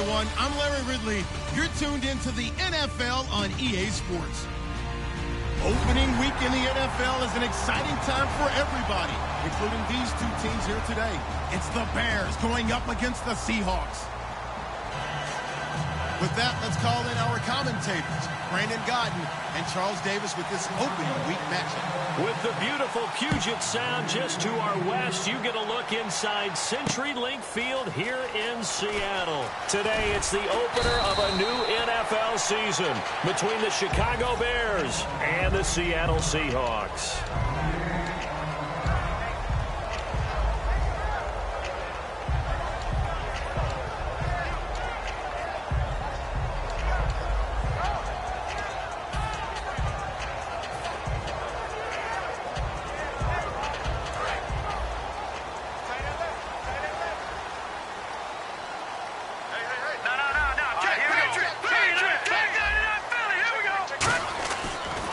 everyone. I'm Larry Ridley. You're tuned into the NFL on EA Sports. Opening week in the NFL is an exciting time for everybody, including these two teams here today. It's the Bears going up against the Seahawks. With that, let's call in our commentators, Brandon Godden and Charles Davis, with this opening week matchup. With the beautiful Puget Sound just to our west, you get a look inside CenturyLink Field here in Seattle. Today, it's the opener of a new NFL season between the Chicago Bears and the Seattle Seahawks.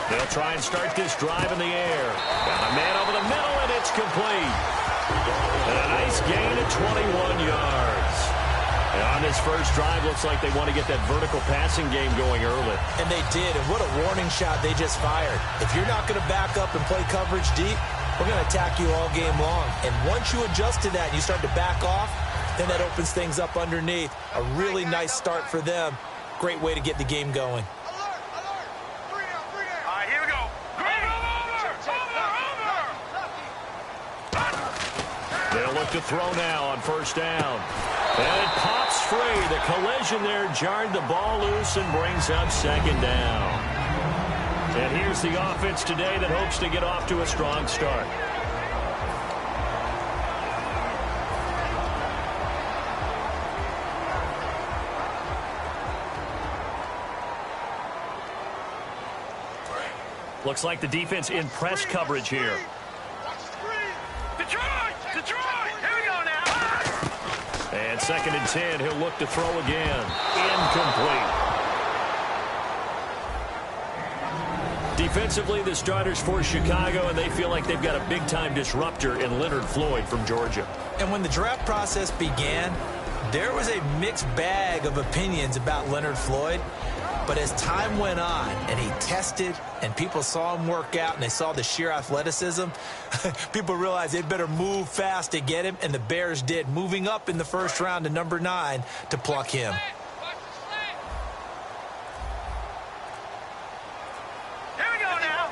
They'll try and start this drive in the air. Got a man over the middle, and it's complete. And a nice gain of 21 yards. And on this first drive, looks like they want to get that vertical passing game going early. And they did, and what a warning shot they just fired. If you're not going to back up and play coverage deep, we're going to attack you all game long. And once you adjust to that and you start to back off, then that opens things up underneath. A really nice start for them. Great way to get the game going. They'll look to throw now on first down. And it pops free. The collision there jarred the ball loose and brings up second down. And here's the offense today that hopes to get off to a strong start. Looks like the defense in press coverage here. And 2nd and 10, he'll look to throw again. Incomplete. Defensively, the starters for Chicago, and they feel like they've got a big-time disruptor in Leonard Floyd from Georgia. And when the draft process began, there was a mixed bag of opinions about Leonard Floyd. But as time went on and he tested and people saw him work out and they saw the sheer athleticism, people realized they'd better move fast to get him, and the Bears did, moving up in the first round to number 9 to pluck him. Here we go now.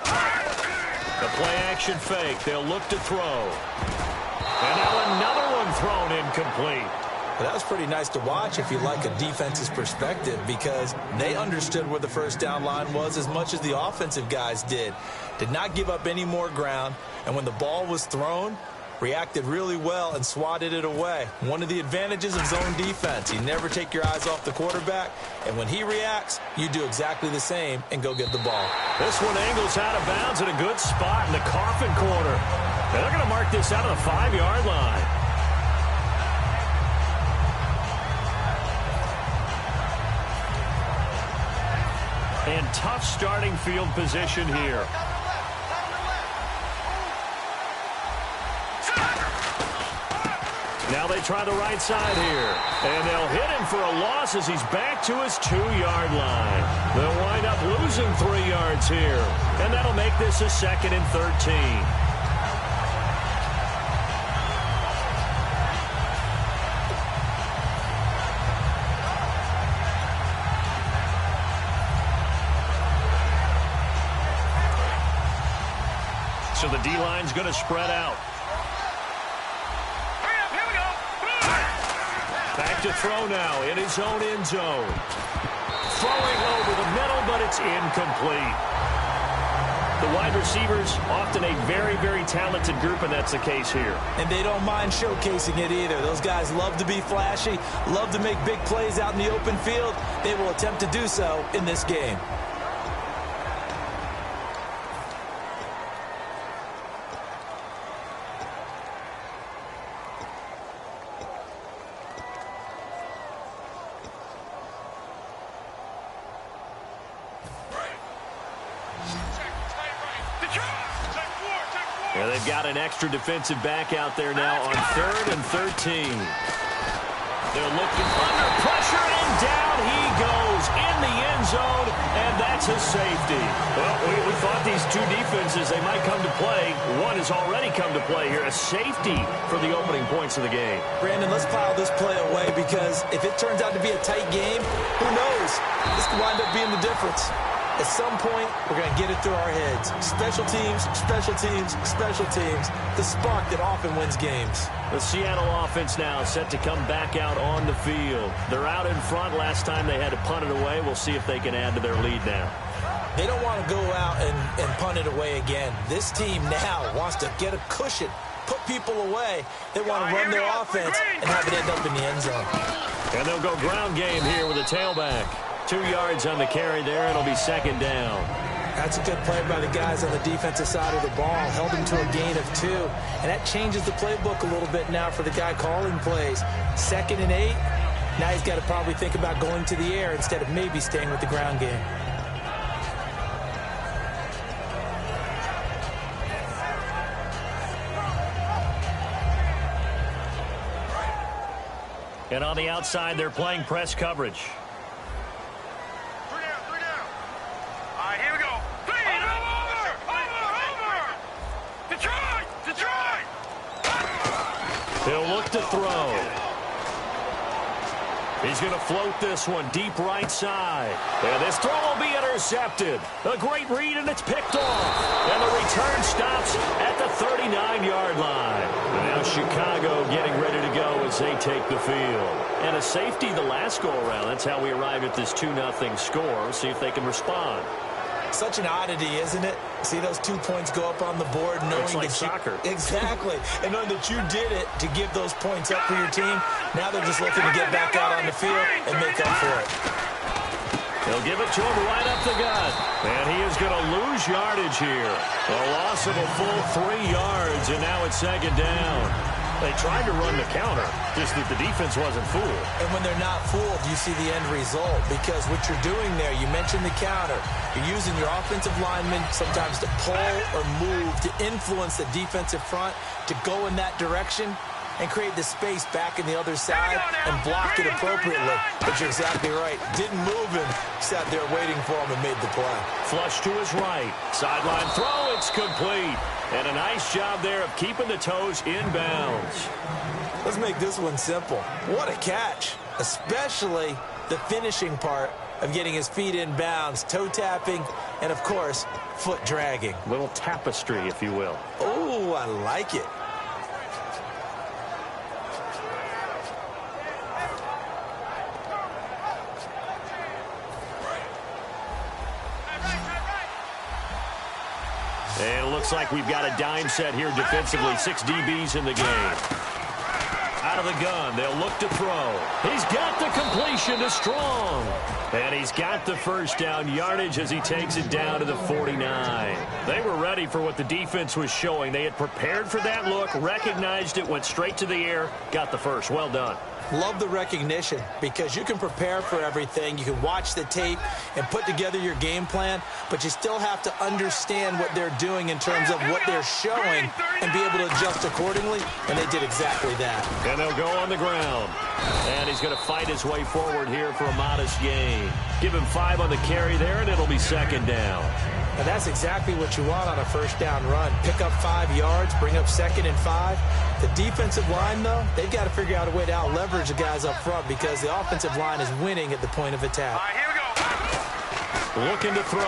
The play-action fake. They'll look to throw. And now another one thrown incomplete. But that was pretty nice to watch if you like a defense's perspective, because they understood where the first down line was as much as the offensive guys did. Did not give up any more ground, and when the ball was thrown, reacted really well and swatted it away. One of the advantages of zone defense, you never take your eyes off the quarterback, and when he reacts, you do exactly the same and go get the ball. This one angles out of bounds at a good spot in the coffin corner. And they're going to mark this out of the 5-yard line. And tough starting field position here. Now they try the right side here. And they'll hit him for a loss as he's back to his 2-yard line. They'll wind up losing 3 yards here. And that'll make this a 2nd and 13. So the D-line's going to spread out. Here we go. Back to throw now in his own end zone. Throwing over the middle, but it's incomplete. The wide receivers, often a very, very talented group, and that's the case here. And they don't mind showcasing it either. Those guys love to be flashy, love to make big plays out in the open field. They will attempt to do so in this game. Yeah, they've got an extra defensive back out there now on 3rd and 13. They're looking under pressure, and down he goes in the end zone, and that's a safety. Well, we thought these two defenses, they might come to play. One has already come to play here, a safety for the opening points of the game. Brandon, let's file this play away because if it turns out to be a tight game, who knows? This could wind up being the difference. At some point, we're going to get it through our heads. Special teams, special teams, special teams. The spark that often wins games. The Seattle offense now set to come back out on the field. They're out in front. Last time they had to punt it away. We'll see if they can add to their lead now. They don't want to go out and punt it away again. This team now wants to get a cushion, put people away. They want to run their offense and have it end up in the end zone. And they'll go ground game here with a tailback. 2 yards on the carry there. It'll be second down. That's a good play by the guys on the defensive side of the ball. Held him to a gain of 2. And that changes the playbook a little bit now for the guy calling plays. 2nd and 8. Now he's got to probably think about going to the air instead of maybe staying with the ground game. And on the outside, they're playing press coverage. He'll look to throw. He's going to float this one deep right side. And this throw will be intercepted. A great read, and it's picked off. And the return stops at the 39-yard line. And now Chicago getting ready to go as they take the field. And a safety the last go-around. That's how we arrived at this 2-0 score. See if they can respond. Such an oddity, isn't it? See those 2 points go up on the board knowing it's like that soccer. Exactly. And knowing that you did it to give those points up for your team. Now they're just looking to get back out on the field and make up for it. They'll give it to him right up the gut. And he is going to lose yardage here. A loss of a full 3 yards, and now it's second down. They tried to run the counter, just that the defense wasn't fooled. And when they're not fooled, you see the end result. Because what you're doing there, you mentioned the counter. You're using your offensive linemen sometimes to pull or move, to influence the defensive front, to go in that direction and create the space back in the other side and block it appropriately. But you're exactly right. Didn't move him. Sat there waiting for him and made the play. Flush to his right. Sideline throw. It's complete. And a nice job there of keeping the toes in bounds. Let's make this one simple. What a catch. Especially the finishing part of getting his feet in bounds, toe tapping, and, of course, foot dragging. Little tapestry, if you will. Oh, I like it. And it looks like we've got a dime set here defensively. 6 DBs in the game. Out of the gun, they'll look to throw. He's got the completion to Strong. And he's got the first down yardage as he takes it down to the 49. They were ready for what the defense was showing. They had prepared for that look, recognized it, went straight to the air, got the first. Well done. Love the recognition because you can prepare for everything. You can watch the tape and put together your game plan, but you still have to understand what they're doing in terms of what they're showing and be able to adjust accordingly, and they did exactly that. And they'll go on the ground. And he's going to fight his way forward here for a modest gain. Give him 5 on the carry there, and it'll be second down. And that's exactly what you want on a first down run. Pick up 5 yards, bring up 2nd and 5. The defensive line, though, they've got to figure out a way to out-leverage the guys up front because the offensive line is winning at the point of attack. All right, here we go. Looking to throw.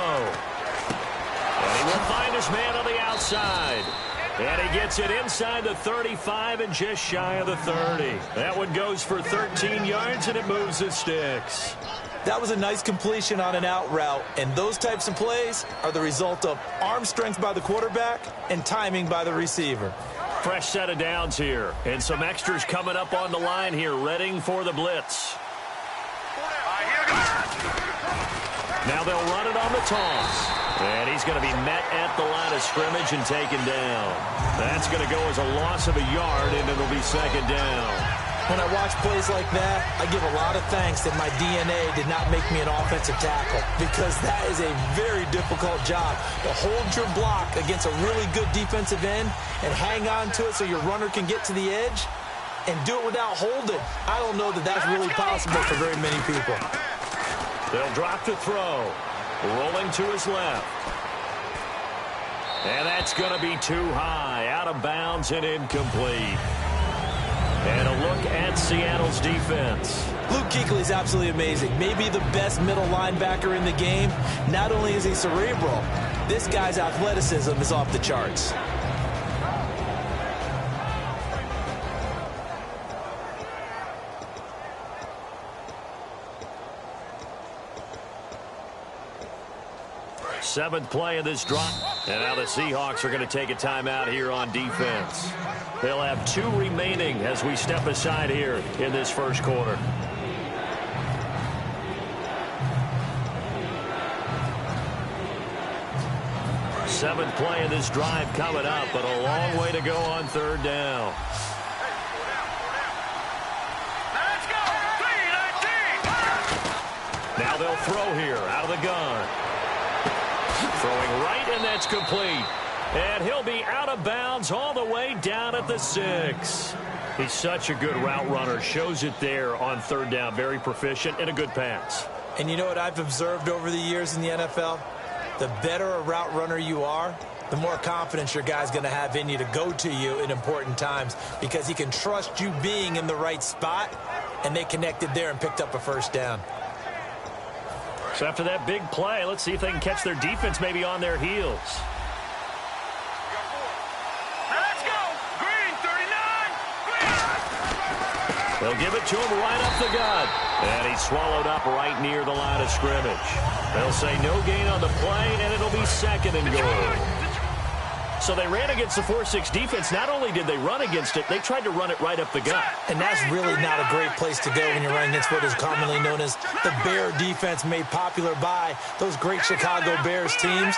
And he will find his man on the outside. And he gets it inside the 35 and just shy of the 30. That one goes for 13 yards, and it moves the sticks. That was a nice completion on an out route, and those types of plays are the result of arm strength by the quarterback and timing by the receiver. Fresh set of downs here, and some extras coming up on the line here, readying for the blitz. Now they'll run it on the toss. And he's going to be met at the line of scrimmage and taken down. That's going to go as a loss of a yard, and it'll be second down. When I watch plays like that, I give a lot of thanks that my DNA did not make me an offensive tackle because that is a very difficult job to hold your block against a really good defensive end and hang on to it so your runner can get to the edge. and do it without holding. I don't know that that's really possible for very many people. They'll drop to throw. Rolling to his left. And that's going to be too high. Out of bounds and incomplete. And a look at Seattle's defense. Luke Kuechly is absolutely amazing. Maybe the best middle linebacker in the game. Not only is he cerebral, this guy's athleticism is off the charts. Seventh play of this drive. And now the Seahawks are going to take a timeout here on defense. They'll have 2 remaining as we step aside here in this first quarter. Seventh play of this drive coming up, but a long way to go on 3rd down. Now they'll throw here out of the gun. Throwing right, and that's complete. And he'll be out of bounds all the way down at the 6. He's such a good route runner. Shows it there on 3rd down. Very proficient and a good pass. And you know what I've observed over the years in the NFL? The better a route runner you are, the more confidence your guy's going to have in you to go to you in important times because he can trust you being in the right spot, and they connected there and picked up a 1st down. So after that big play, let's see if they can catch their defense maybe on their heels. Let's go! Green, 39! Green! They'll give it to him right up the gut. And he's swallowed up right near the line of scrimmage. They'll say no gain on the play, and it'll be 2nd and goal. So they ran against the 4-6 defense. Not only did they run against it, they tried to run it right up the gut. And that's really not a great place to go when you're running against what is commonly known as the Bear defense, made popular by those great Chicago Bears teams.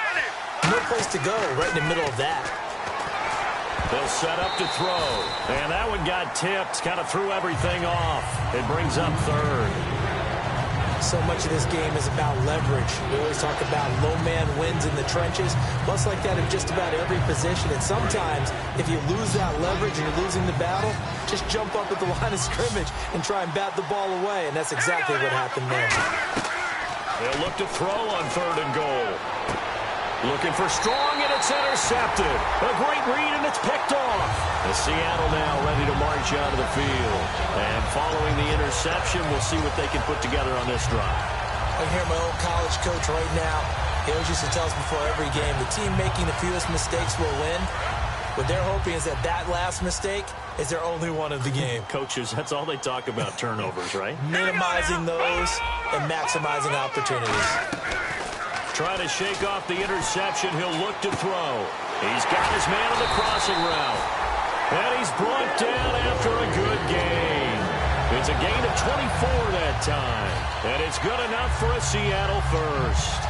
No place to go right in the middle of that. They'll set up to throw. And that one got tipped, kind of threw everything off. It brings up 3rd. So much of this game is about leverage. We always talk about low man wins in the trenches. Well, it's like that in just about every position. And sometimes, if you lose that leverage and you're losing the battle, just jump up at the line of scrimmage and try and bat the ball away. And that's exactly what happened there. They'll look to throw on 3rd and goal. Looking for strong, and it's intercepted. A great read, and it's picked off. The Seattle now ready to march out of the field. And following the interception, we'll see what they can put together on this drive. I hear my old college coach right now. He always used to tell us before every game, the team making the fewest mistakes will win. What they're hoping is that that last mistake is their only one of the game. Coaches, that's all they talk about, turnovers, right? Minimizing those and maximizing opportunities. Trying to shake off the interception. He'll look to throw. He's got his man on the crossing route. And he's brought down after a good gain. It's a gain of 24 that time. And it's good enough for a Seattle 1st.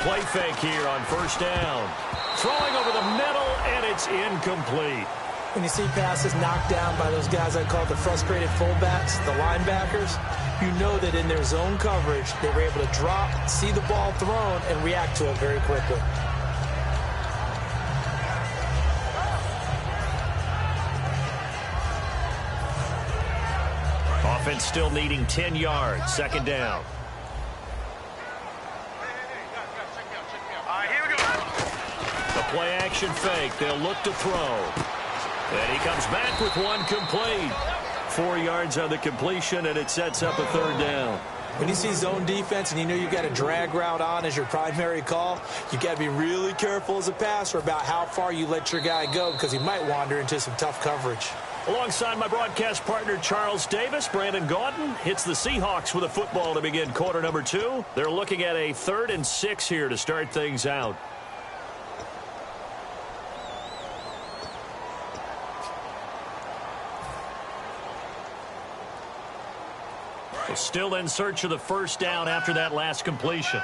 Play fake here on 1st down. Throwing over the middle, and it's incomplete. When you see passes knocked down by those guys I call the frustrated fullbacks, the linebackers, you know that in their zone coverage, they were able to drop, see the ball thrown, and react to it very quickly. Offense still needing 10 yards. 2nd down. Play action fake. They'll look to throw. And he comes back with one complete. 4 yards on the completion, and it sets up a 3rd down. When you see zone defense and you know you got a drag route on as your primary call, you got to be really careful as a passer about how far you let your guy go because he might wander into some tough coverage. Alongside my broadcast partner, Charles Davis, Brandon Gaudin hits the Seahawks with a football to begin quarter number 2. They're looking at a 3rd and 6 here to start things out. Still in search of the first down after that last completion.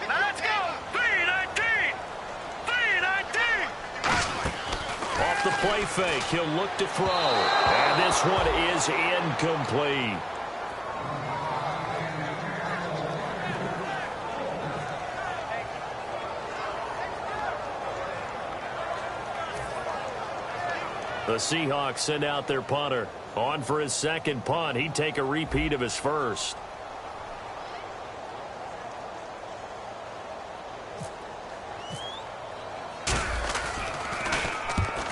Let's go! 319! 319! Off the play fake, he'll look to throw. And this one is incomplete. The Seahawks send out their punter. On for his second punt. He'd take a repeat of his first.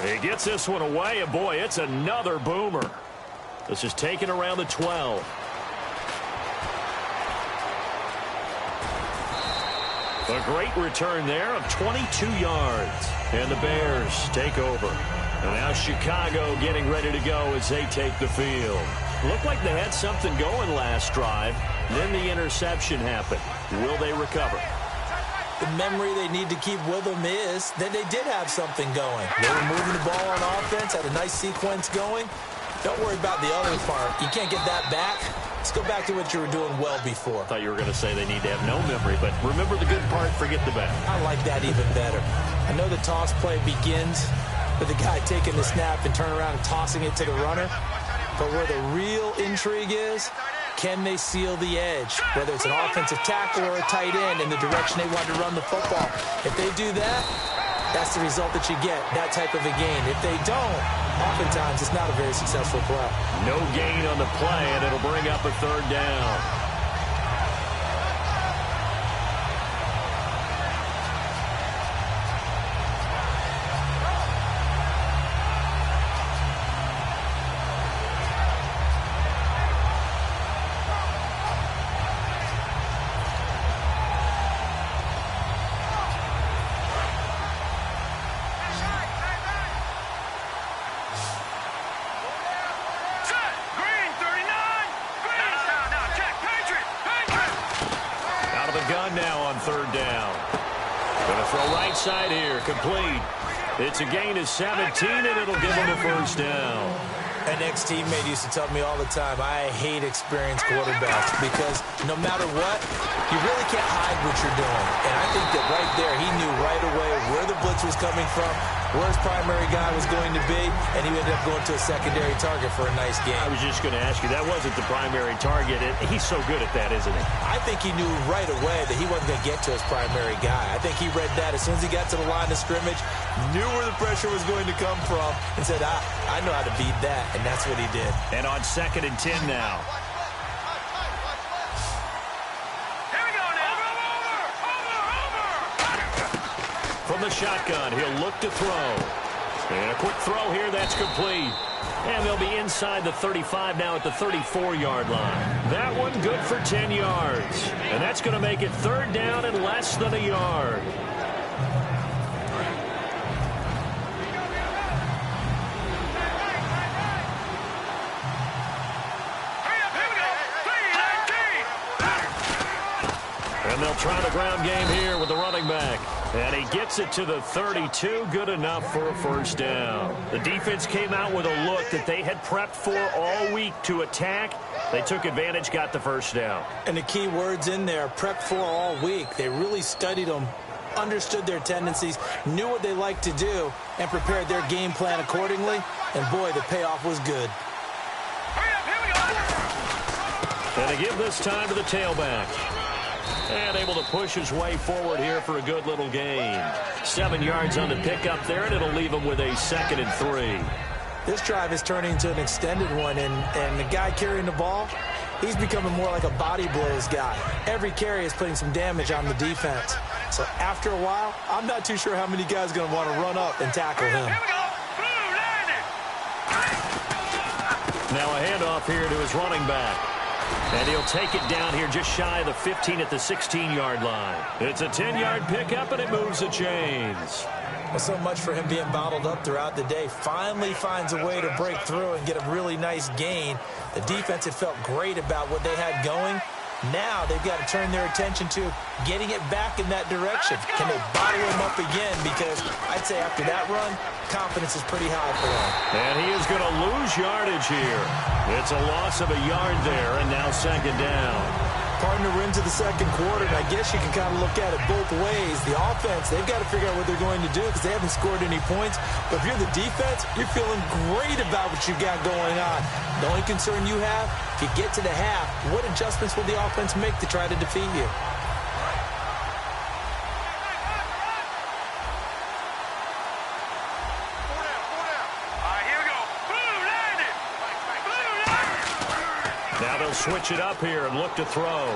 He gets this one away, and boy, it's another boomer. This is taken around the 12. A great return there of 22 yards. And the Bears take over. And now Chicago getting ready to go as they take the field. Looked like they had something going last drive. Then the interception happened. Will they recover? The memory they need to keep with them is that they did have something going. They were moving the ball on offense, had a nice sequence going. Don't worry about the other part. You can't get that back. Let's go back to what you were doing well before. I thought you were going to say they need to have no memory, but remember the good part, forget the bad. I like that even better. I know the toss play begins with the guy taking the snap and turning around and tossing it to the runner. But where the real intrigue is, can they seal the edge? Whether it's an offensive tackle or a tight end in the direction they want to run the football. If they do that, that's the result that you get, that type of a gain. If they don't, oftentimes it's not a very successful play. No gain on the play, and it'll bring up a third down. Side here, complete. It's a gain of 17, and it'll give them a first down. An ex-teammate used to tell me all the time, I hate experienced quarterbacks because no matter what, you really can't hide what you're doing. And I think that right there, he knew right away where the blitz was coming from, where his primary guy was going to be, and he ended up going to a secondary target for a nice game. I was just going to ask you, that wasn't the primary target. He's so good at that, isn't he? I think he knew right away that he wasn't going to get to his primary guy. I think he read that as soon as he got to the line of scrimmage, knew where the pressure was going to come from, and said, I know how to beat that, and that's what he did. And on 2nd and 10 now. From the shotgun, he'll look to throw. And a quick throw here, that's complete. And they'll be inside the 35 now at the 34-yard line. That one good for 10 yards. And that's going to make it third down and less than a yard. And they'll try the ground game here with the running back. And he gets it to the 32. Good enough for a first down. The defense came out with a look that they had prepped for all week to attack. They took advantage, got the first down. And the key words in there, prepped for all week. They really studied them, understood their tendencies, knew what they liked to do, and prepared their game plan accordingly. And, boy, the payoff was good. And they give this time to the tailback. And able to push his way forward here for a good little gain. 7 yards on the pickup there, and it'll leave him with a 2nd and 3. This drive is turning into an extended one, and the guy carrying the ball, he's becoming more like a body blows guy. Every carry is putting some damage on the defense. So after a while, I'm not too sure how many guys are going to want to run up and tackle him. Now a handoff here to his running back. And he'll take it down here just shy of the 15 at the 16-yard line. It's a 10-yard pickup, and it moves the chains. Well, so much for him being bottled up throughout the day. Finally finds a way to break through and get a really nice gain. The defense had felt great about what they had going, Now they've got to turn their attention to getting it back in that direction. Can they bottle him up again? Because I'd say after that run, confidence is pretty high for them. And he is going to lose yardage here. It's a loss of a yard there, and now second down. Partner, we're into the second quarter, and I guess you can kind of look at it both ways. The offense, they've got to figure out what they're going to do because they haven't scored any points. But if you're the defense, you're feeling great about what you've got going on. The only concern you have, if you get to the half, what adjustments will the offense make to try to defeat you? Now they'll switch it up here and look to throw.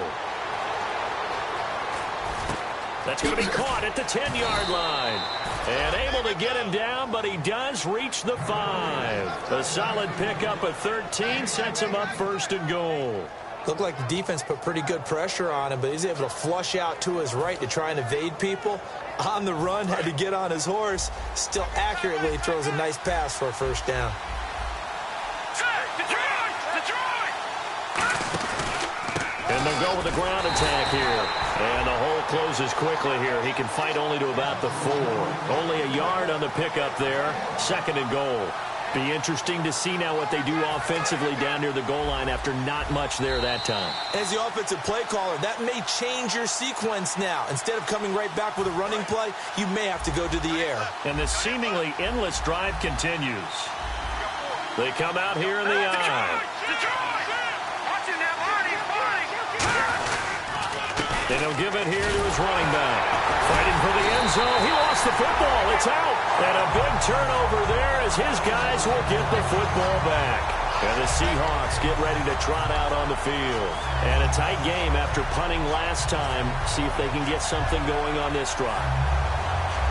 That's going to be caught at the 10-yard line. And able to get him down, but he does reach the 5. A solid pickup of 13 sets him up first and goal. Looked like the defense put pretty good pressure on him, but he's able to flush out to his right to try and evade people. On the run, had to get on his horse. Still accurately throws a nice pass for a first down. And they'll go with the ground attack here. And the hole closes quickly here. He can fight only to about the 4. Only a yard on the pickup there. Second and goal. Be interesting to see now what they do offensively down near the goal line after not much there that time. As the offensive play caller, that may change your sequence now. Instead of coming right back with a running play, you may have to go to the air. And the seemingly endless drive continues. They come out here in the eye. And he'll give it here to his running back. Fighting for the end zone. He lost the football. It's out. And a big turnover there as his guys will get the football back. And the Seahawks get ready to trot out on the field. And a tight game after punting last time. See if they can get something going on this drive.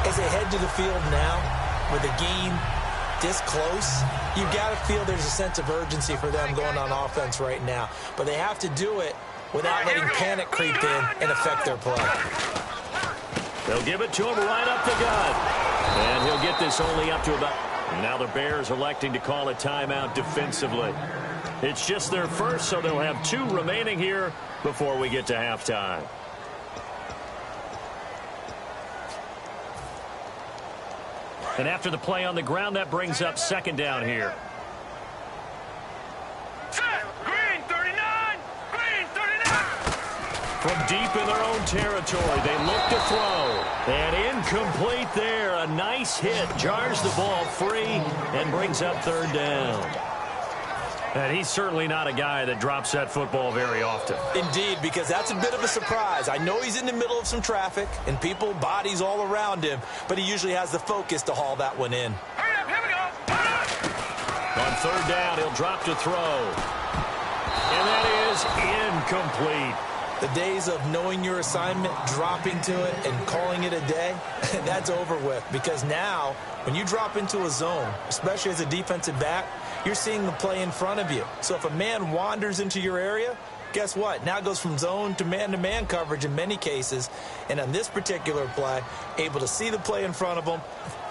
As they head to the field now, with the game this close, you've got to feel there's a sense of urgency for them going on offense right now. But they have to do it without letting panic creep in and affect their play. They'll give it to him right up the gut. And he'll get this only up to about... Now the Bears electing to call a timeout defensively. It's just their first, so they'll have 2 remaining here before we get to halftime. And after the play on the ground, that brings up second down here. From deep in their own territory, they look to throw. And incomplete there. A nice hit. Jars the ball free and brings up third down. And he's certainly not a guy that drops that football very often. Indeed, because that's a bit of a surprise. I know he's in the middle of some traffic and people, bodies all around him, but he usually has the focus to haul that one in. Here we go. On third down, he'll drop to throw. And that is incomplete. The days of knowing your assignment, dropping to it, and calling it a day, that's over with. Because now, when you drop into a zone, especially as a defensive back, you're seeing the play in front of you. So if a man wanders into your area, guess what? Now it goes from zone to man-to-man coverage in many cases. And on this particular play, able to see the play in front of him,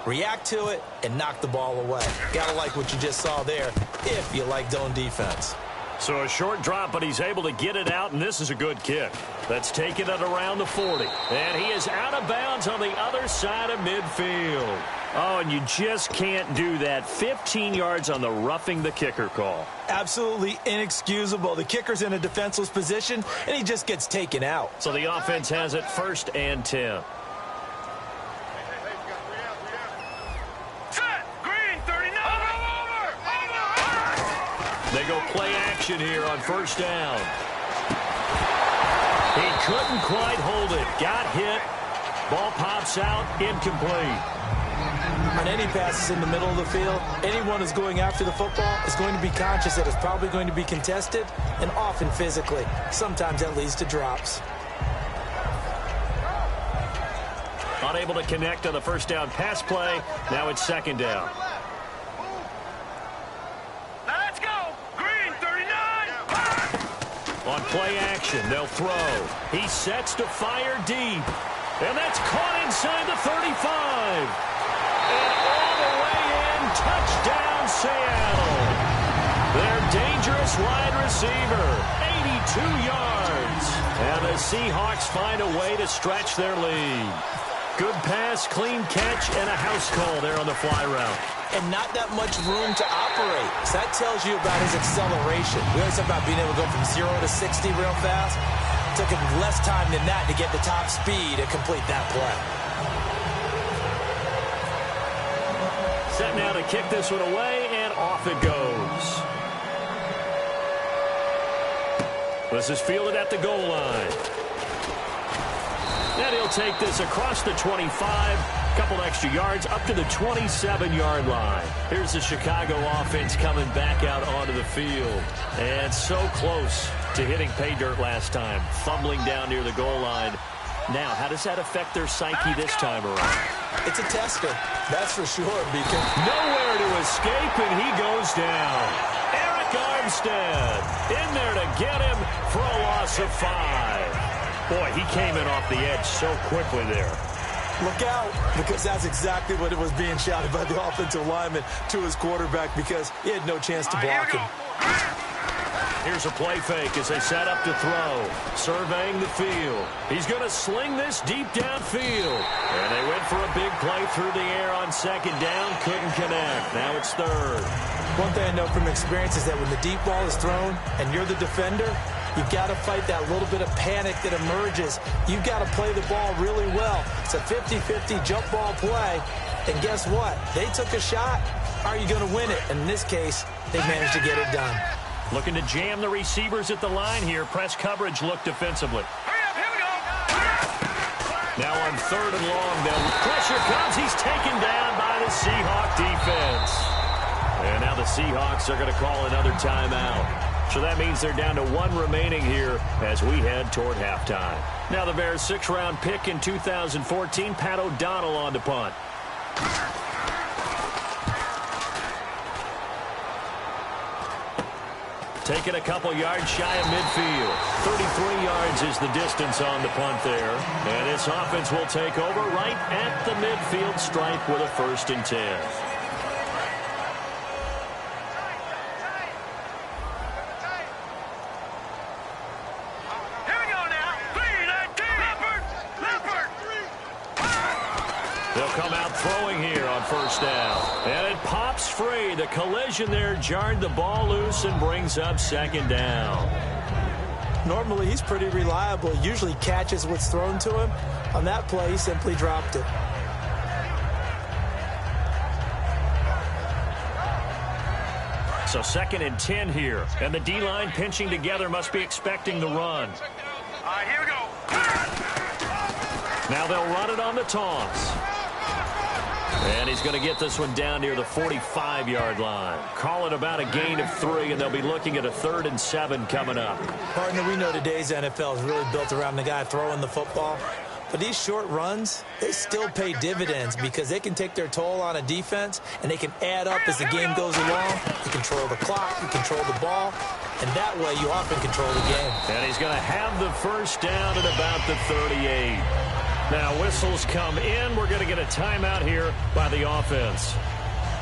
react to it, and knock the ball away. Gotta like what you just saw there, if you like zone defense. So a short drop, but he's able to get it out, and this is a good kick. That's taking it around the 40. And he is out of bounds on the other side of midfield. Oh, and you just can't do that. 15 yards on the roughing the kicker call. Absolutely inexcusable. The kicker's in a defenseless position, and he just gets taken out. So the offense has it 1st and 10. They go play action here on first down. He couldn't quite hold it. Got hit. Ball pops out. Incomplete. On any passes in the middle of the field, anyone who's going after the football is going to be conscious that it's probably going to be contested, and often physically. Sometimes that leads to drops. Unable to connect on the first down pass play. Now it's second down. On play action, they'll throw. He sets to fire deep. And that's caught inside the 35. And all the way in, touchdown Seattle. Their dangerous wide receiver, 82 yards. And the Seahawks find a way to stretch their lead. Good pass, clean catch, and a house call there on the fly route. And not that much room to operate. So that tells you about his acceleration. We always talk about being able to go from 0 to 60 real fast. It took him less time than that to get the top speed to complete that play. Set now to kick this one away, and off it goes. This is fielded at the goal line. And he'll take this across the 25, a couple extra yards, up to the 27-yard line. Here's the Chicago offense coming back out onto the field. And so close to hitting pay dirt last time, fumbling down near the goal line. Now, how does that affect their psyche this time around? It's a tester, that's for sure, because nowhere to escape, and he goes down. Eric Armstead in there to get him for a loss of 5. Boy, he came in off the edge so quickly there. Look out, because that's exactly what it was being shouted by the offensive lineman to his quarterback, because he had no chance to block him. Here's a play fake as they set up to throw. Surveying the field. He's going to sling this deep downfield. And they went for a big play through the air on second down. Couldn't connect. Now it's third. One thing I know from experience is that when the deep ball is thrown and you're the defender, you've got to fight that little bit of panic that emerges. You've got to play the ball really well. It's a 50-50 jump ball play. And guess what? They took a shot. Are you going to win it? And in this case, they managed to get it done. Looking to jam the receivers at the line here. Press coverage look defensively. Here we go. Now on third and long, the pressure comes. He's taken down by the Seahawk defense. And now the Seahawks are going to call another timeout. So that means they're down to 1 remaining here as we head toward halftime. Now the Bears' 6th-round pick in 2014, Pat O'Donnell on to punt. Taking a couple yards shy of midfield. 33 yards is the distance on the punt there. And this offense will take over right at the midfield stripe with a 1st and 10. Come out throwing here on 1st down. And it pops free. The collision there jarred the ball loose and brings up 2nd down. Normally, he's pretty reliable. Usually catches what's thrown to him. On that play, he simply dropped it. So 2nd and 10 here. And the D-line pinching together must be expecting the run. Here we go. Now they'll run it on the toss. And he's going to get this one down near the 45-yard line. Call it about a gain of 3, and they'll be looking at a 3rd and 7 coming up. Partner, we know today's NFL is really built around the guy throwing the football. But these short runs, they still pay dividends because they can take their toll on a defense, and they can add up as the game goes along. You control the clock, you control the ball, and that way you often control the game. And he's going to have the 1st down at about the 38. Now whistles come in. We're going to get a timeout here by the offense.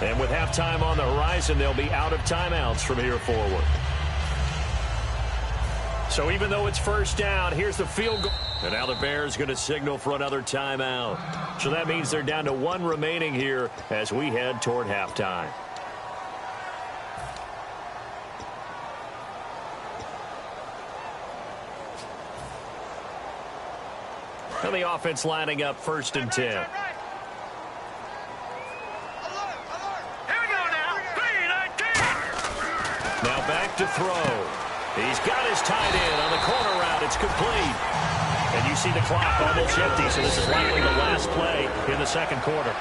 And with halftime on the horizon, they'll be out of timeouts from here forward. So even though it's 1st down, here's the field goal. And now the Bears going to signal for another timeout. So that means they're down to 1 remaining here as we head toward halftime. And the offense lining up 1st and 10. Here we go now. 3-19. Now back to throw. He's got his tight end on the corner route. It's complete. And you see the clock almost empty, so this is likely the last play in the 2nd quarter.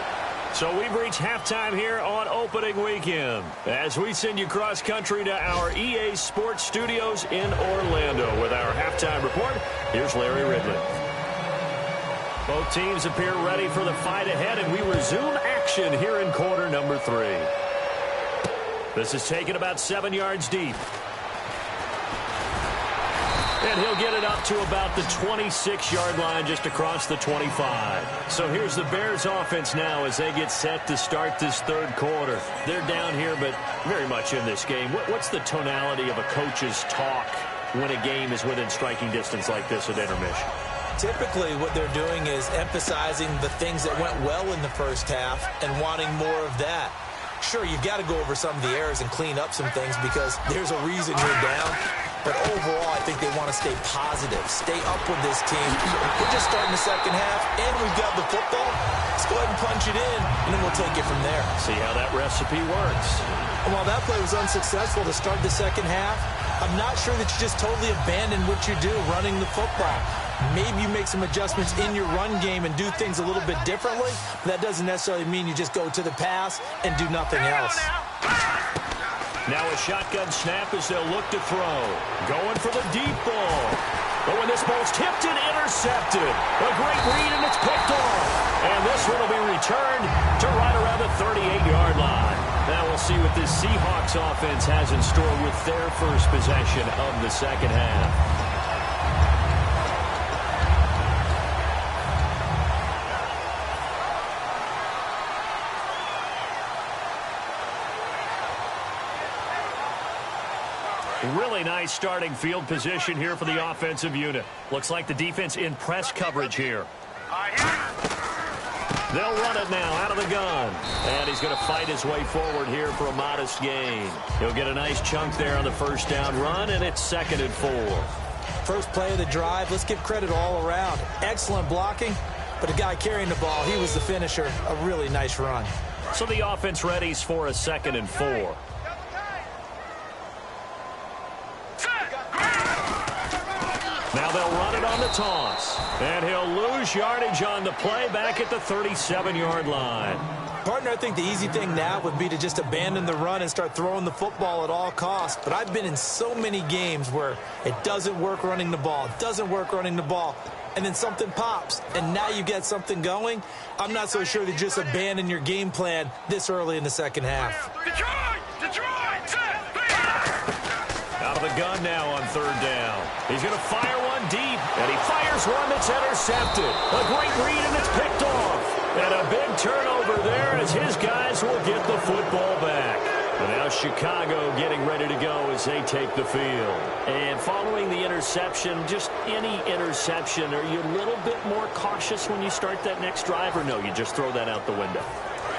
So we've reached halftime here on opening weekend. As we send you cross-country to our EA Sports Studios in Orlando with our halftime report, here's Larry Ridley. Both teams appear ready for the fight ahead, and we resume action here in quarter number 3. This is taken about 7 yards deep. And he'll get it up to about the 26-yard line just across the 25. So here's the Bears offense now as they get set to start this third quarter. They're down here, but very much in this game. What's the tonality of a coach's talk when a game is within striking distance like this at intermission? Typically, what they're doing is emphasizing the things that went well in the first half and wanting more of that. Sure, you've got to go over some of the errors and clean up some things because there's a reason you're down. But overall, I think they want to stay positive, stay up with this team. We're just starting the second half, and we've got the football. Let's go ahead and punch it in, and then we'll take it from there. See how that recipe works. And while that play was unsuccessful to start the second half, I'm not sure that you just totally abandon what you do running the football. Maybe you make some adjustments in your run game and do things a little bit differently. But that doesn't necessarily mean you just go to the pass and do nothing else. Now a shotgun snap as they'll look to throw. Going for the deep ball. But when this ball's tipped and intercepted, a great read and it's picked off. And this one will be returned to right around the 38-yard line. Now we'll see what this Seahawks offense has in store with their first possession of the second half. Really nice starting field position here for the offensive unit. Looks like the defense in press coverage here. They'll run it now out of the gun. And he's going to fight his way forward here for a modest gain. He'll get a nice chunk there on the first down run, and it's 2nd and 4. First play of the drive, let's give credit all around. Excellent blocking, but the guy carrying the ball, he was the finisher. A really nice run. So the offense readies for a 2nd and 4. Now they'll run it on the toss. And he'll lose yardage on the play back at the 37-yard line. Partner, I think the easy thing now would be to just abandon the run and start throwing the football at all costs. But I've been in so many games where it doesn't work running the ball. It doesn't work running the ball. And then something pops, and now you get something going. I'm not so sure to just abandon your game plan this early in the second half. Out of the gun now on 3rd down. He's going to fire one deep, and he fires one that's intercepted. A great read, and it's picked off. And a big turnover there as his guys will get the football back. And now Chicago getting ready to go as they take the field. And following the interception, just any interception, are you a little bit more cautious when you start that next drive, or no, you just throw that out the window?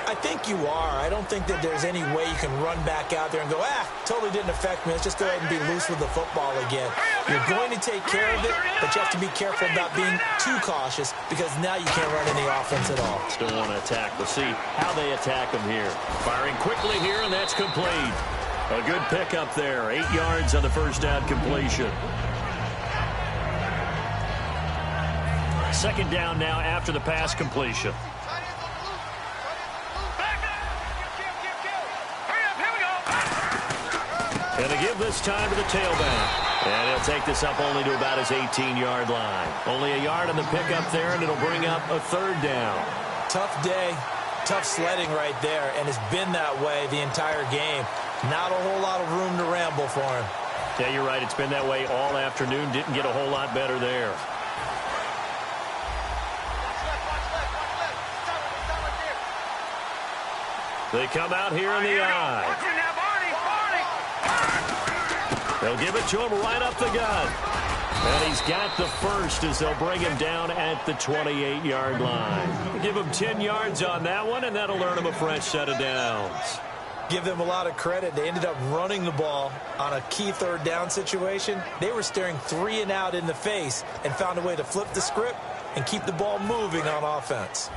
I think you are. I don't think that there's any way you can run back out there and go, totally didn't affect me. Let's just go ahead and be loose with the football again. You're going to take care of it, but you have to be careful about being too cautious because now you can't run any offense at all. Still want to attack. We'll see how they attack them here. Firing quickly here, and that's complete. A good pickup there. 8 yards on the first down completion. 2nd down now after the pass completion. And they give this time to the tailback. And he'll take this up only to about his 18-yard line. Only a yard on the pickup there, and it'll bring up a 3rd down. Tough day, tough sledding right there, and it's been that way the entire game. Not a whole lot of room to ramble for him. Yeah, you're right. It's been that way all afternoon. Didn't get a whole lot better there. They come out here in the eye. They'll give it to him right up the gut. And he's got the first as they'll bring him down at the 28-yard line. Give him 10 yards on that one, and that'll earn him a fresh set of downs. Give them a lot of credit. They ended up running the ball on a key 3rd down situation. They were staring 3 and out in the face and found a way to flip the script and keep the ball moving on offense.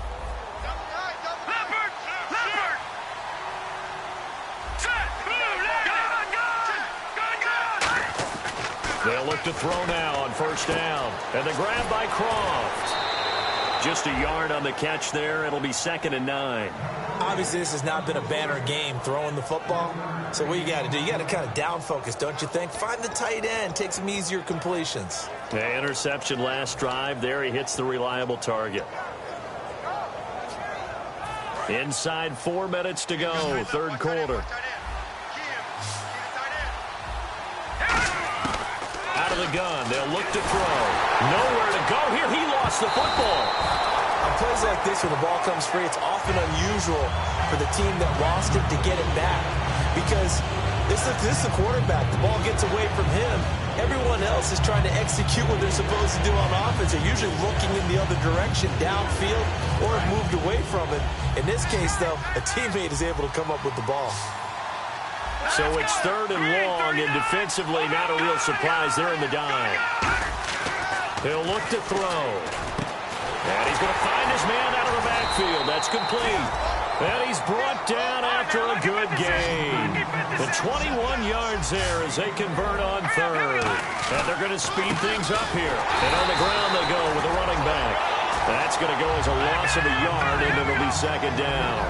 They'll look to throw now on 1st down. And the grab by Croft. Just a yard on the catch there. It'll be 2nd and 9. Obviously, this has not been a banner game throwing the football. So what you got to do, you got to kind of down focus, don't you think? Find the tight end. Take some easier completions. The interception last drive. There he hits the reliable target. Inside 4 minutes to go. 3rd quarter. the gun. They'll look to throw. Nowhere to go here. He lost the football. On plays like this, when the ball comes free, it's often unusual for the team that lost it to get it back. Because this is the quarterback. The ball gets away from him. Everyone else is trying to execute what they're supposed to do on offense. They're usually looking in the other direction, downfield, or have moved away from it. In this case, though, a teammate is able to come up with the ball. So it's 3rd and long, and defensively, not a real surprise. They're in the dime. He'll look to throw. And he's going to find his man out of the backfield. That's complete. And he's brought down after a good gain. The 21 yards there as they convert on 3rd. And they're going to speed things up here. And on the ground they go with a running back. That's going to go as a loss of a yard, and it'll be 2nd down.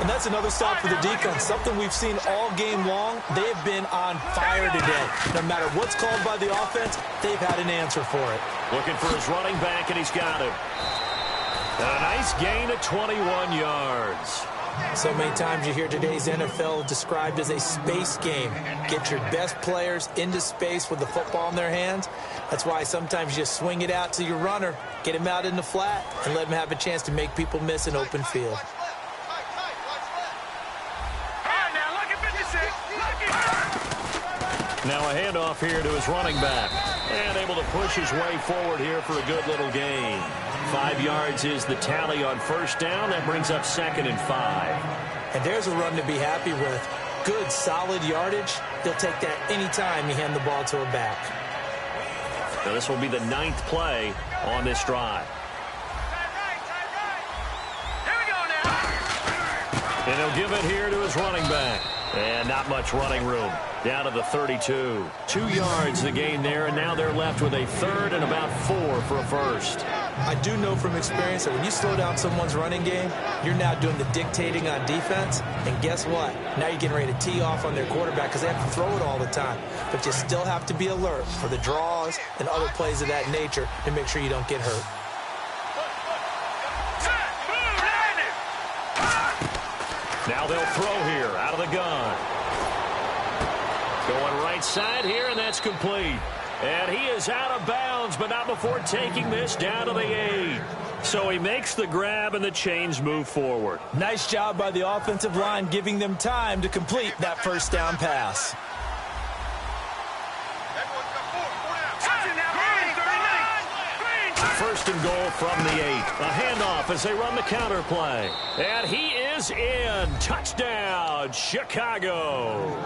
And that's another stop for the defense, something we've seen all game long. They've been on fire today. No matter what's called by the offense, they've had an answer for it. Looking for his running back, and he's got him. A nice gain of 21 yards. So many times you hear today's NFL described as a space game. Get your best players into space with the football in their hands. That's why sometimes you just swing it out to your runner, get him out in the flat, and let him have a chance to make people miss an open field. Now a handoff here to his running back. And able to push his way forward here for a good little gain. 5 yards is the tally on 1st down. That brings up 2nd and 5. And there's a run to be happy with. Good, solid yardage. He'll take that any time you hand the ball to a back. Now this will be the 9th play on this drive. Here we go now. And he'll give it here to his running back. And not much running room. Down to the 32. 2 yards the gain there, and now they're left with a 3rd and about 4 for a 1st. I do know from experience that when you slow down someone's running game, you're now doing the dictating on defense. And guess what? Now you're getting ready to tee off on their quarterback because they have to throw it all the time. But you still have to be alert for the draws and other plays of that nature to make sure you don't get hurt. Now they'll throw here out of the gun. Going right side here, and that's complete. And he is out of bounds, but not before taking this down to the 8. So he makes the grab, and the chains move forward. Nice job by the offensive line giving them time to complete that 1st down pass. First and goal from the 8. A handoff as they run the counter play. And he is in. Touchdown, Chicago.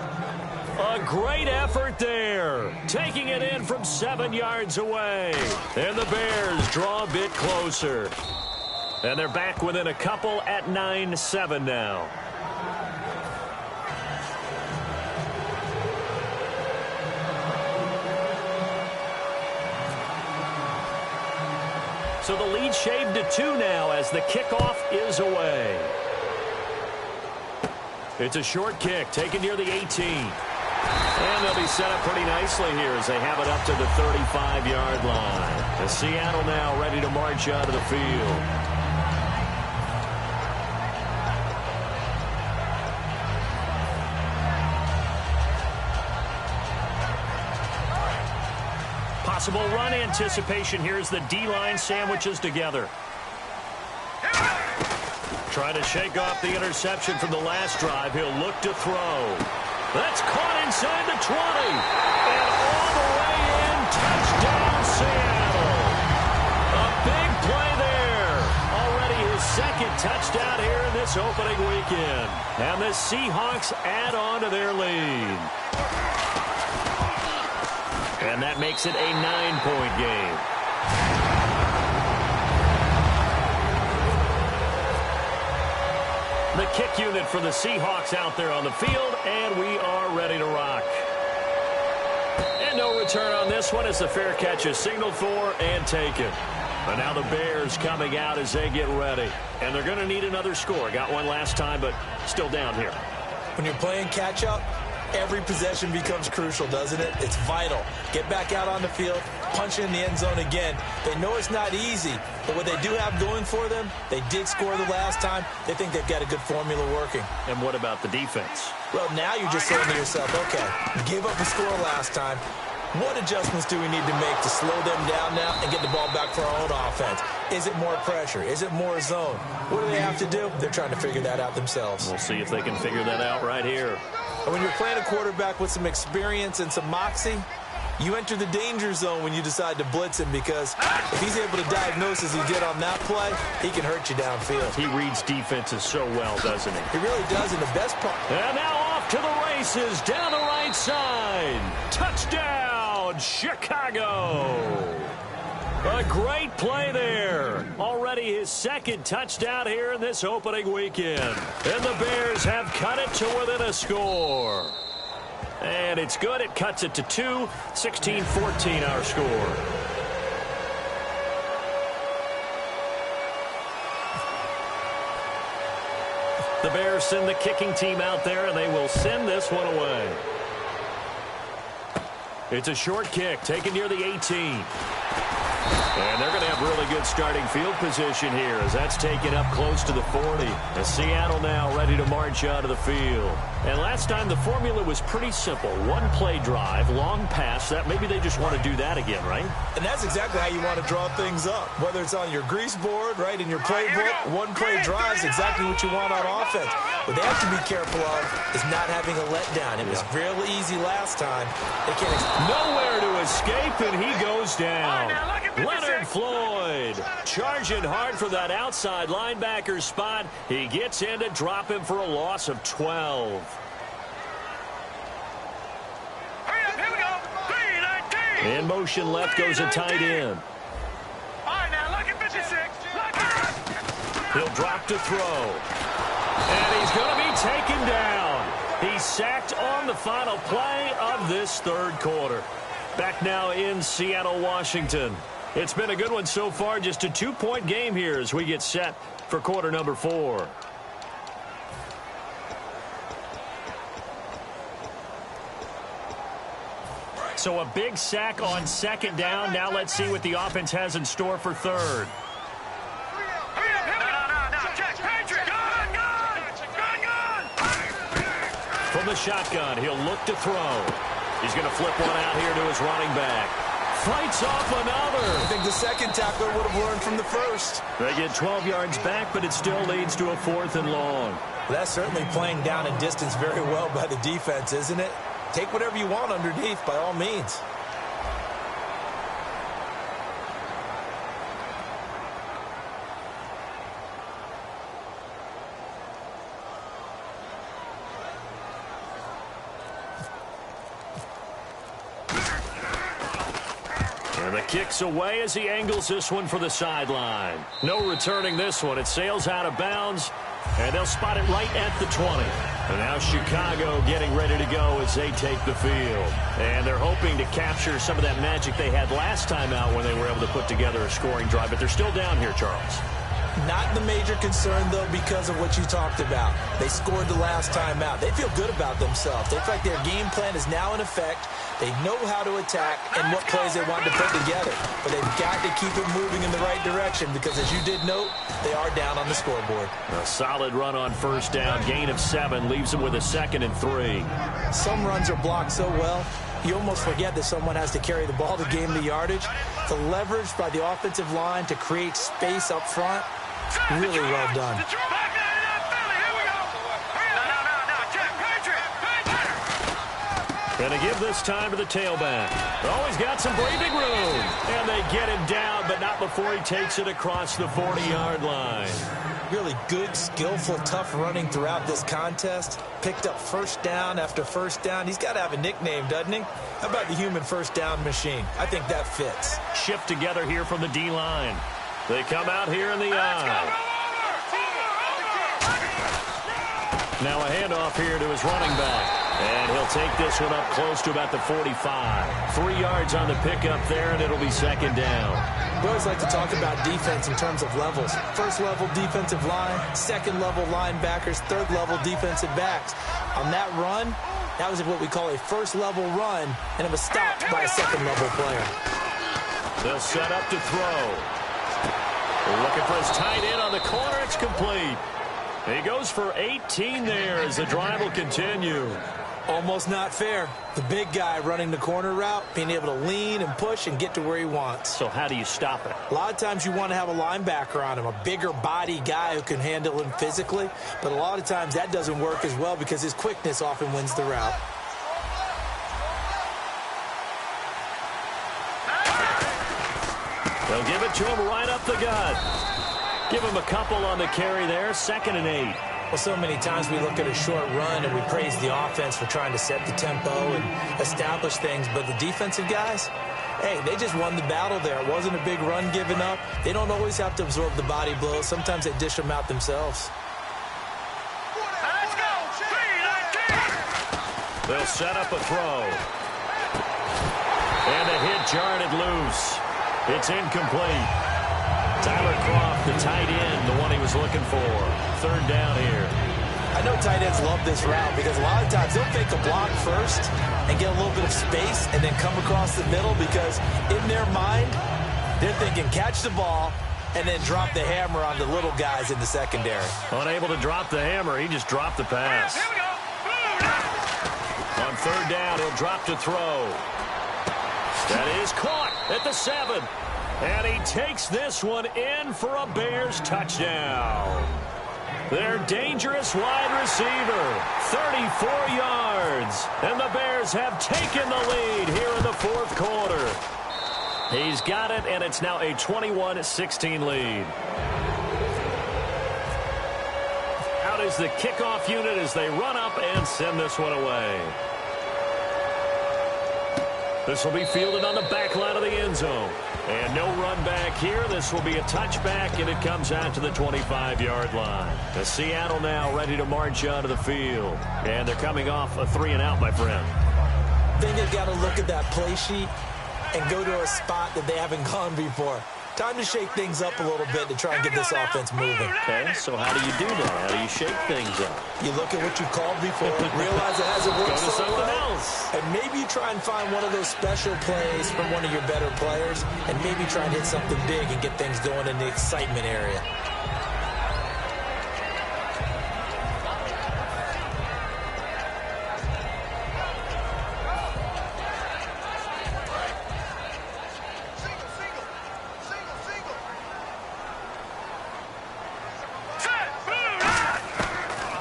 A great effort there. Taking it in from 7 yards away. And the Bears draw a bit closer. And they're back within a couple at 9-7 now. So the lead shaved to 2 now as the kickoff is away. It's a short kick taken near the 18. And they'll be set up pretty nicely here as they have it up to the 35-yard line. And Seattle now ready to march out of the field. Possible run anticipation here as the D-line sandwiches together. Trying to shake off the interception from the last drive. He'll look to throw. That's caught inside the 20. And all the way in. Touchdown, Seattle. A big play there. Already his 2nd touchdown here in this opening weekend. And the Seahawks add on to their lead. And that makes it a 9-point game. The kick unit for the Seahawks out there on the field, and we are ready to rock. And no return on this one as the fair catch is signaled for and taken. And now the Bears coming out as they get ready. And they're going to need another score. Got one last time, but still down here. When you're playing catch-up, every possession becomes crucial, doesn't it? It's vital. Get back out on the field, punch in the end zone again. They know it's not easy, but what they do have going for them, they did score the last time. They think they've got a good formula working. And what about the defense? Well, now you're just saying to yourself, okay, gave up a score last time. What adjustments do we need to make to slow them down now and get the ball back for our own offense? Is it more pressure? Is it more zone? What do they have to do? They're trying to figure that out themselves. We'll see if they can figure that out right here. And when you're playing a quarterback with some experience and some moxie, you enter the danger zone when you decide to blitz him, because if he's able to diagnose as he did on that play, he can hurt you downfield. He reads defenses so well, doesn't he? He really does, and the best part. And now off to the races, down the right side. Touchdown, Chicago. A great play there. Already his second touchdown here in this opening weekend. And the Bears have cut it to within a score. And it's good. It cuts it to 2. 16-14 our score. The Bears send the kicking team out there, and they will send this one away. It's a short kick taken near the 18. And they're going to have really good starting field position here as that's taken up close to the 40. And Seattle now ready to march out of the field. And last time the formula was pretty simple. One play drive, long pass. That maybe they just want to do that again, right? And that's exactly how you want to draw things up. Whether it's on your grease board, right, in your playbook, one play drive is exactly what you want on offense. What they have to be careful of is not having a letdown. It was real easy last time. They can't nowhere to escape, and he goes down. Leonard Floyd charging hard for that outside linebacker spot. He gets in to drop him for a loss of 12. Here we go. 3-19. In motion left goes a tight end. All right, now look at 56. He'll drop to throw. And he's going to be taken down. He's sacked on the final play of this third quarter. Back now in Seattle, Washington. It's been a good one so far. Just a 2-point game here as we get set for quarter number 4. So a big sack on second down. Now let's see what the offense has in store for third. From the shotgun, he'll look to throw. He's going to flip one out here to his running back. Fights off another. I think the second tackler would have learned from the first. They get 12 yards back, but it still leads to a 4th and long. That's certainly playing down in distance very well by the defense, isn't it? Take whatever you want underneath, by all means. And the kick's away as he angles this one for the sideline. No returning this one. It sails out of bounds, and they'll spot it right at the 20. And now Chicago getting ready to go as they take the field. And they're hoping to capture some of that magic they had last time out when they were able to put together a scoring drive. But they're still down here, Charles. Not the major concern, though, because of what you talked about. They scored the last time out. They feel good about themselves. They feel like their game plan is now in effect. They know how to attack and what plays they want to put together. But they've got to keep it moving in the right direction because, as you did note, they are down on the scoreboard. A solid run on first down. Gain of 7 leaves them with a 2nd and 3. Some runs are blocked so well, you almost forget that someone has to carry the ball to gain the yardage. The leverage by the offensive line to create space up front, really well done. Going to give this time to the tailback. Oh, he's got some breathing room. And they get him down, but not before he takes it across the 40-yard line. Really good, skillful, tough running throughout this contest. Picked up first down after first down. He's got to have a nickname, doesn't he? How about the human first down machine? I think that fits. Shift together here from the D-line. They come out here in the eye. Now a handoff here to his running back. And he'll take this one up close to about the 45. 3 yards on the pickup there, and it'll be 2nd down. We always like to talk about defense in terms of levels. First level defensive line, second level linebackers, third level defensive backs. On that run, that was what we call a first level run, and it was stopped by a second level player. They'll set up to throw. They're looking for his tight end on the corner. It's complete. He goes for 18 there as the drive will continue. Almost not fair. The big guy running the corner route, being able to lean and push and get to where he wants. So how do you stop it? A lot of times you want to have a linebacker on him, a bigger body guy who can handle him physically. But a lot of times that doesn't work as well because his quickness often wins the route. They'll give it to him right up the gut. Give him a couple on the carry there. 2nd and 8. Well, so many times we look at a short run and we praise the offense for trying to set the tempo and establish things. But the defensive guys, hey, they just won the battle there. It wasn't a big run given up. They don't always have to absorb the body blows. Sometimes they dish them out themselves. Let's go. 3-19. They'll set up a throw. And a hit jarred it loose. It's incomplete. Tyler Croft, the tight end, the one he was looking for. 3rd down here. I know tight ends love this route because a lot of times they'll fake a block first and get a little bit of space and then come across the middle because in their mind, they're thinking catch the ball and then drop the hammer on the little guys in the secondary. Unable to drop the hammer, he just dropped the pass. Here we go. On 3rd down, he'll drop to throw. That is caught at the 7. And he takes this one in for a Bears touchdown. Their dangerous wide receiver, 34 yards. And the Bears have taken the lead here in the 4th quarter. He's got it, and it's now a 21-16 lead. Out is the kickoff unit as they run up and send this one away. This will be fielded on the back line of the end zone. And no run back here. This will be a touchback, and it comes out to the 25-yard line. The Seattle now ready to march onto the field. And they're coming off a 3-and-out, my friend. I think they've got to look at that play sheet and go to a spot that they haven't gone before. Time to shake things up a little bit to try and get this offense moving. Okay, so how do you do that? How do you shake things up? You look at what you called before, realize it hasn't worked Go to so something well, else. and maybe you try and find one of those special plays from one of your better players, and maybe try and hit something big and get things going in the excitement area.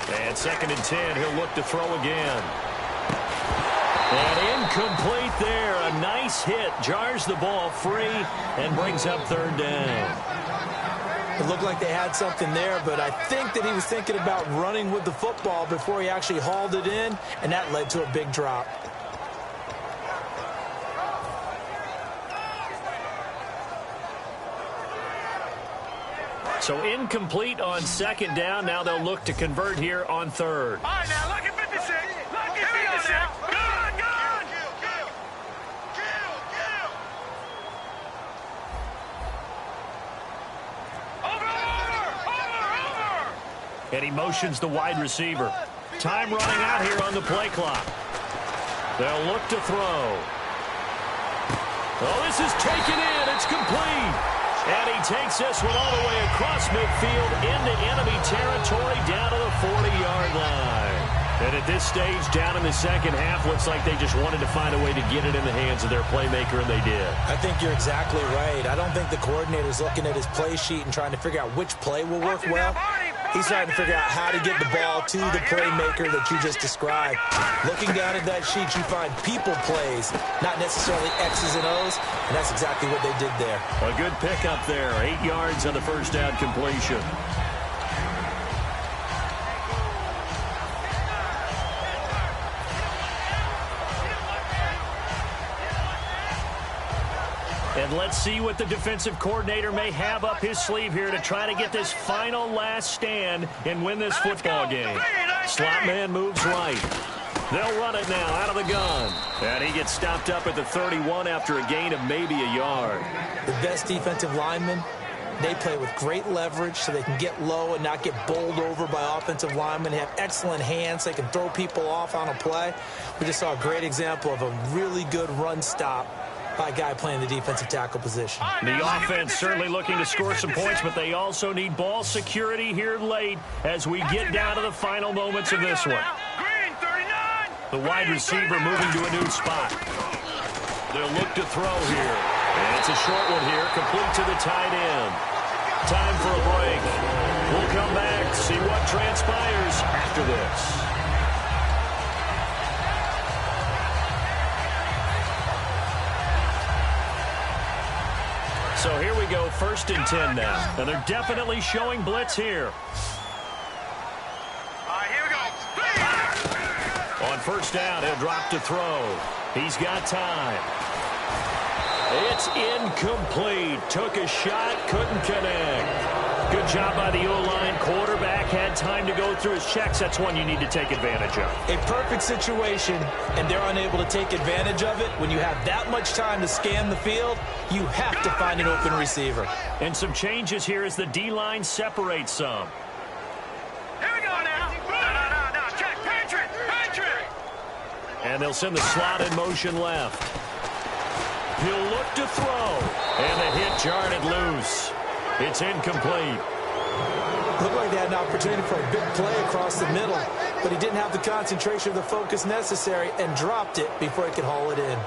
And 2nd and 10, he'll look to throw again. And incomplete there. A nice hit. Jars the ball free and brings up 3rd down. It looked like they had something there, but I think that he was thinking about running with the football before he actually hauled it in, and that led to a big drop. So incomplete on 2nd down. Now they'll look to convert here on 3rd. All right, now look at 56. Look at 56. Good, good. Over. And he motions the wide receiver. Time running out here on the play clock. They'll look to throw. Oh, this is taken in. It's complete. And he takes this one all the way across midfield into enemy territory down to the 40-yard line. And at this stage, down in the 2nd half, looks like they just wanted to find a way to get it in the hands of their playmaker, and they did. I think you're exactly right. I don't think the coordinator's looking at his play sheet and trying to figure out which play will work well. He's trying to figure out how to get the ball to the playmaker that you just described. Looking down at that sheet, you find people plays, not necessarily X's and O's, and that's exactly what they did there. A good pickup there. 8 yards on the 1st down completion. And let's see what the defensive coordinator may have up his sleeve here to try to get this final last stand and win this football game. Slot man moves right. They'll run it now out of the gun. And he gets stopped up at the 31 after a gain of maybe a yard. The best defensive linemen, they play with great leverage so they can get low and not get bowled over by offensive linemen. They have excellent hands. They can throw people off on a play. We just saw a great example of a really good run stop by a guy playing the defensive tackle position. The offense certainly looking to score some points, but they also need ball security here late as we get down to the final moments of this one. Green, 39. The wide receiver moving to a new spot. They'll look to throw here. And it's a short one here, complete to the tight end. Time for a break. We'll come back, see what transpires after this. So here we go, 1st and 10 now. And they're definitely showing blitz here. Here we go. On 1st down, he'll drop to throw. He's got time. It's incomplete. Took a shot, couldn't connect. Good job by the O-line. Quarterback had time to go through his checks. That's one you need to take advantage of. A perfect situation, and they're unable to take advantage of it. When you have that much time to scan the field, you have to find an open receiver. And some changes here as the D-line separates some. Here we go now. No. Check. Patrick. And they'll send the slot in motion left. He'll look to throw. And the hit jarred it loose. It's incomplete. Looked like they had an opportunity for a big play across the middle, but he didn't have the concentration or the focus necessary and dropped it before he could haul it in.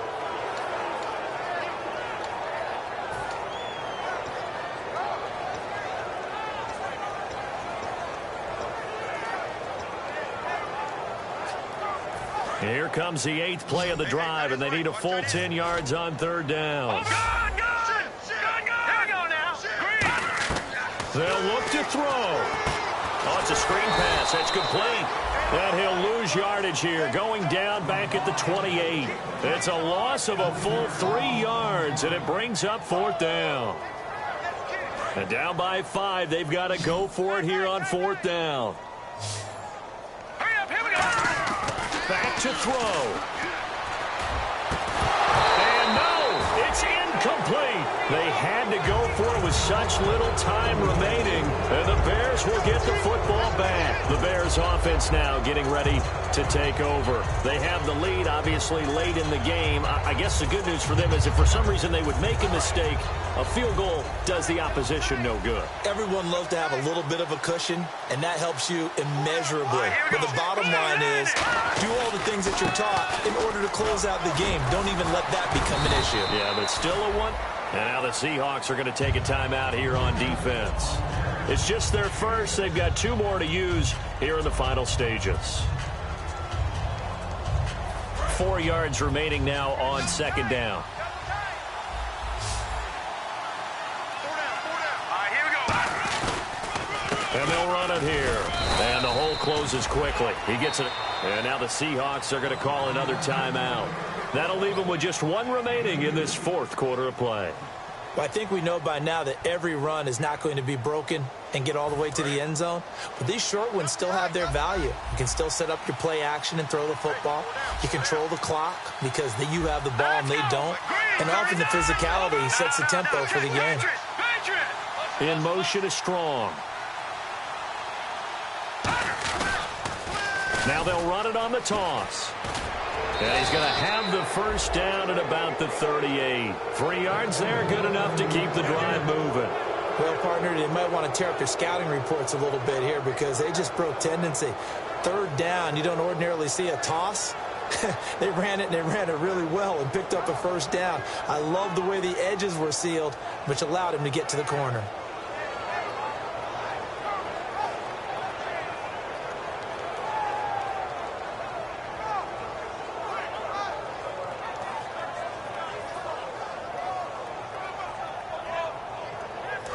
Here comes the 8th play of the drive, and they need a full 10 yards on 3rd down. They'll look to throw. Oh, it's a screen pass. That's complete. And he'll lose yardage here, going down back at the 28. It's a loss of a full 3 yards, and it brings up 4th down. And down by 5, they've got to go for it here on 4th down. Hurry up, here we go. Back to throw. And no, it's incomplete. They had to go for it with such little time remaining, and the Bears will get the football back. The Bears offense now getting ready to take over. They have the lead, obviously, late in the game. I guess the good news for them is if for some reason they would make a mistake, a field goal does the opposition no good. Everyone loves to have a little bit of a cushion, and that helps you immeasurably. But the bottom line is, do all the things that you're taught in order to close out the game. Don't even let that become an issue. Yeah, but still a one. And now the Seahawks are going to take a timeout here on defense. It's just their first. They've got 2 more to use here in the final stages. 4 yards remaining now on 2nd down. Here we go. And they'll run it here. And the hole closes quickly. He gets it. And now the Seahawks are going to call another timeout. That'll leave them with just 1 remaining in this 4th quarter of play. Well, I think we know by now that every run is not going to be broken and get all the way to the end zone. But these short ones still have their value. You can still set up your play action and throw the football. You control the clock because you have the ball and they don't. And often the physicality sets the tempo for the game. In motion is Strong. Now they'll run it on the toss. And he's going to have the 1st down at about the 38. 3 yards there, good enough to keep the drive moving. Well, partner, they might want to tear up their scouting reports a little bit here because they just broke tendency. 3rd down, you don't ordinarily see a toss. They ran it, and they ran it really well and picked up a 1st down. I love the way the edges were sealed, which allowed him to get to the corner.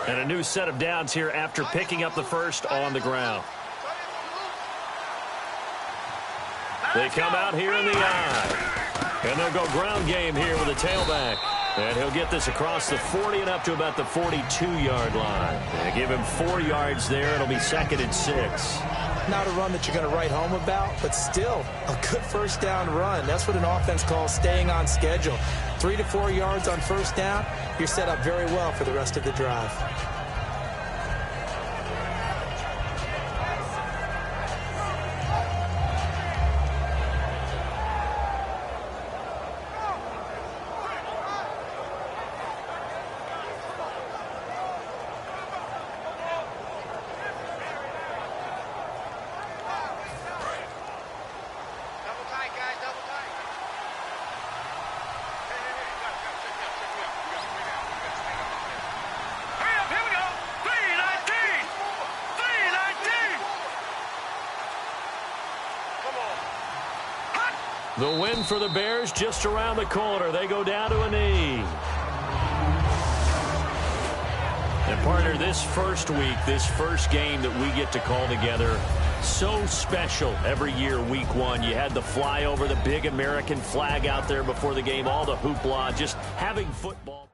And a new set of downs here after picking up the 1st on the ground. They come out here in the eye. And they'll go ground game here with a tailback. And he'll get this across the 40 and up to about the 42-yard line. And give him 4 yards there. It'll be 2nd and 6. Not a run that you're going to write home about, but still a good 1st down run. That's what an offense calls staying on schedule. 3 to 4 yards on 1st down, you're set up very well for the rest of the drive. The win for the Bears just around the corner. They go down to a knee. And partner, this first week, this first game that we get to call together, so special every year, week one. You had the flyover, the big American flag out there before the game, all the hoopla, just having football.